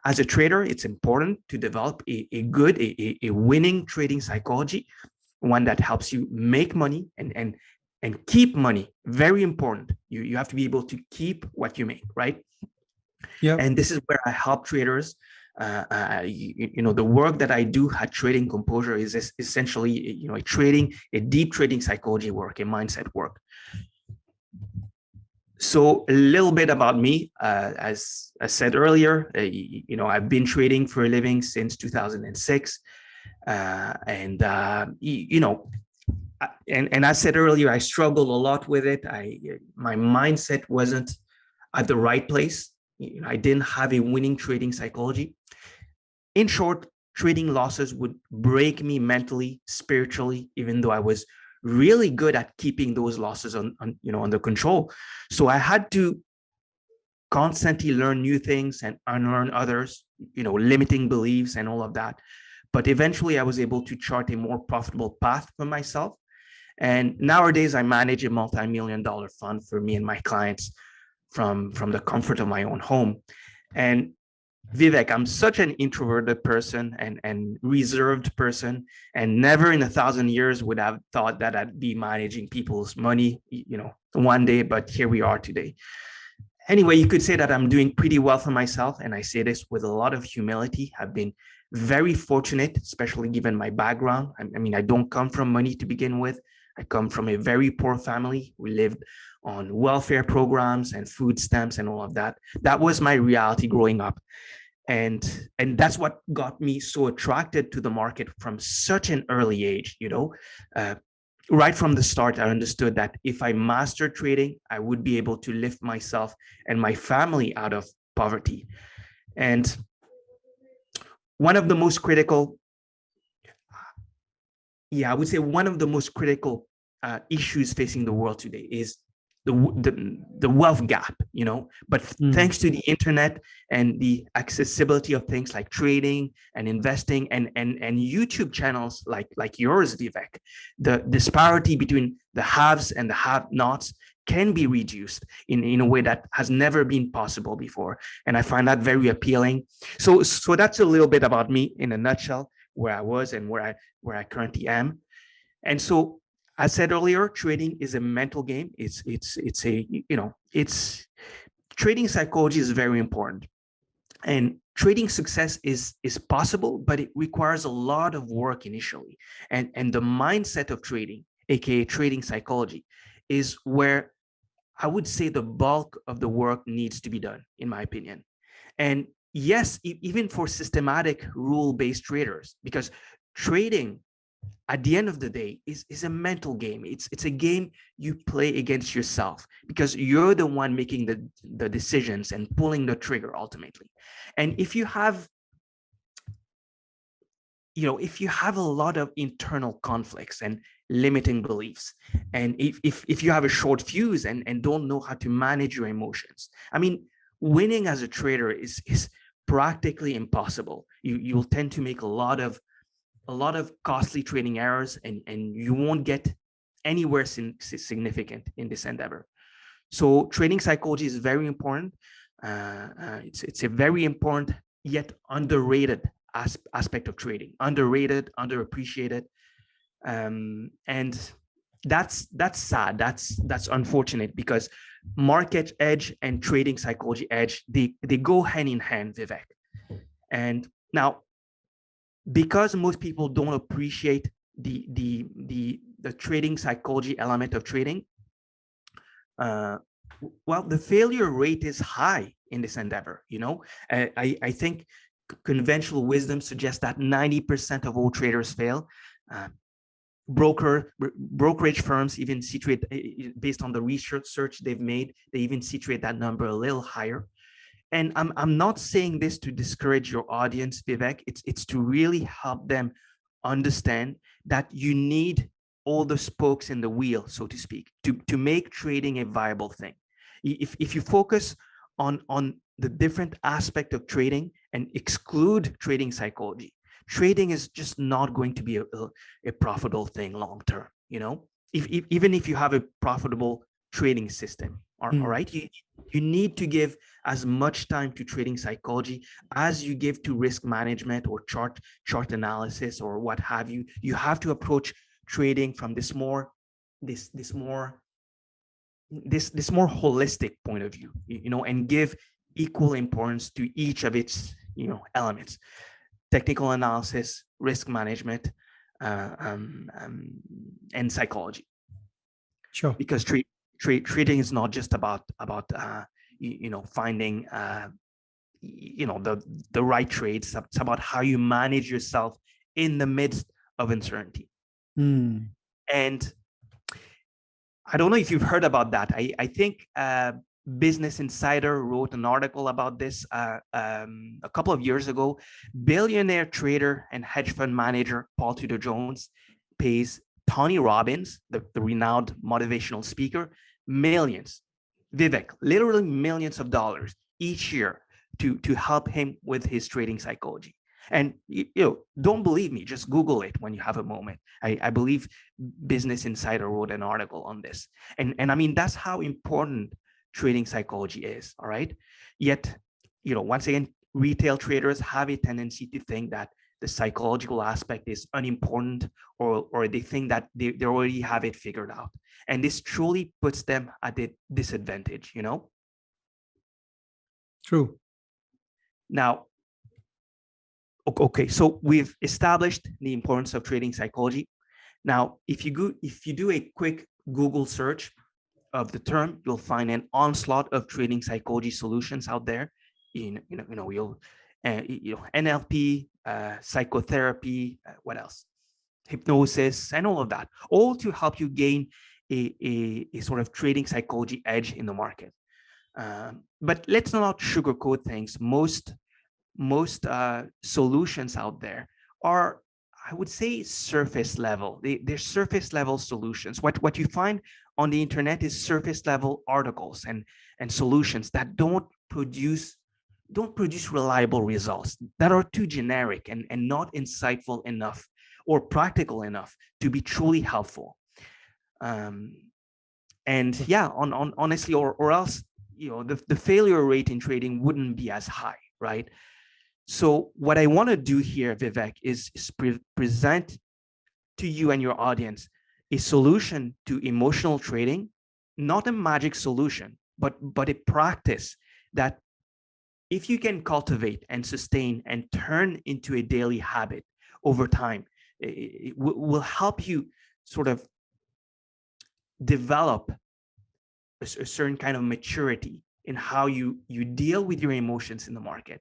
as a trader, it's important to develop a winning trading psychology, one that helps you make money and keep money. Very important. You have to be able to keep what you make, right? Yeah. And this is where I help traders. The work that I do at Trading Composure is essentially, a deep trading psychology work, a mindset work. So a little bit about me, as I said earlier, I've been trading for a living since 2006. And I said earlier, I struggled a lot with it. My mindset wasn't at the right place. I didn't have a winning trading psychology. In short, trading losses would break me mentally, spiritually, even though I was really good at keeping those losses under control. So I had to constantly learn new things and unlearn others, limiting beliefs and all of that. But eventually I was able to chart a more profitable path for myself. And nowadays I manage a multi-million-dollar fund for me and my clients from the comfort of my own home. And Vivek, I'm such an introverted person and reserved person, and never in 1,000 years would have thought that I'd be managing people's money, one day, but here we are today. Anyway, you could say that I'm doing pretty well for myself, and I say this with a lot of humility. I've been very fortunate, especially given my background. I don't come from money to begin with. I come from a very poor family. We lived on welfare programs and food stamps and all of that. That was my reality growing up. And that's what got me so attracted to the market from such an early age. Right from the start, I understood that if I mastered trading, I would be able to lift myself and my family out of poverty. And one of the most critical, I would say one of the most critical issues facing the world today is the wealth gap, but thanks to the internet and the accessibility of things like trading and investing and YouTube channels like yours, Vivek, the disparity between the haves and the have-nots can be reduced in a way that has never been possible before. And I find that very appealing. So that's a little bit about me in a nutshell, where I was and where I currently am. And so, as said earlier, trading is a mental game. Trading psychology is very important. And trading success is possible, but it requires a lot of work initially. And the mindset of trading, aka trading psychology, is where I would say the bulk of the work needs to be done, in my opinion. And yes, even for systematic rule-based traders, because trading at the end of the day is a mental game. It's a game you play against yourself, because you're the one making the decisions and pulling the trigger ultimately. And if you have a lot of internal conflicts and limiting beliefs, and if you have a short fuse and don't know how to manage your emotions, winning as a trader is practically impossible. You'll tend to make a lot of costly trading errors, and you won't get anywhere significant in this endeavor. So trading psychology is very important. It's a very important yet underrated aspect of trading. Underrated, underappreciated, and that's sad. That's unfortunate, because market edge and trading psychology edge, they go hand in hand, Vivek. And now, because most people don't appreciate the trading psychology element of trading, the failure rate is high in this endeavor. I think conventional wisdom suggests that 90% of all traders fail. Brokerage firms even situate, based on the research they've made, they even situate that number a little higher. And I'm not saying this to discourage your audience, Vivek. It's to really help them understand that you need all the spokes in the wheel, so to speak, to make trading a viable thing. If you focus on the different aspect of trading and exclude trading psychology, trading is just not going to be a profitable thing long term. Even if you have a profitable trading system, All right. You need to give as much time to trading psychology as you give to risk management or chart analysis or what have you. You have to approach trading from this more holistic point of view, and give equal importance to each of its elements: technical analysis, risk management, and psychology. Sure. Because trading is not just about finding the right trades. It's about how you manage yourself in the midst of uncertainty. And I don't know if you've heard about that. I think Business Insider wrote an article about this a couple of years ago. Billionaire trader and hedge fund manager Paul Tudor Jones pays Tony Robbins, the renowned motivational speaker, millions, Vivek, literally millions of dollars each year to help him with his trading psychology. And don't believe me, just Google it when you have a moment. I believe Business Insider wrote an article on this. And I mean, that's how important trading psychology is, all right? Yet, once again, retail traders have a tendency to think that the psychological aspect is unimportant, or they think that they already have it figured out. And this truly puts them at a disadvantage, True. Now, okay, so we've established the importance of trading psychology. Now, if you do a quick Google search of the term, you'll find an onslaught of trading psychology solutions out there. NLP, psychotherapy, what else? Hypnosis, and all of that, all to help you gain a sort of trading psychology edge in the market. But let's not sugarcoat things. Most solutions out there are, I would say, surface level. They're surface level solutions. What you find on the internet is surface level articles and solutions that don't produce reliable results, that are too generic and not insightful enough or practical enough to be truly helpful. And yeah, honestly, or else, the failure rate in trading wouldn't be as high, right? So what I want to do here, Vivek, is present to you and your audience a solution to emotional trading, not a magic solution, but a practice that, if you can cultivate and sustain and turn into a daily habit over time, it will help you sort of develop a certain kind of maturity in how you deal with your emotions in the market.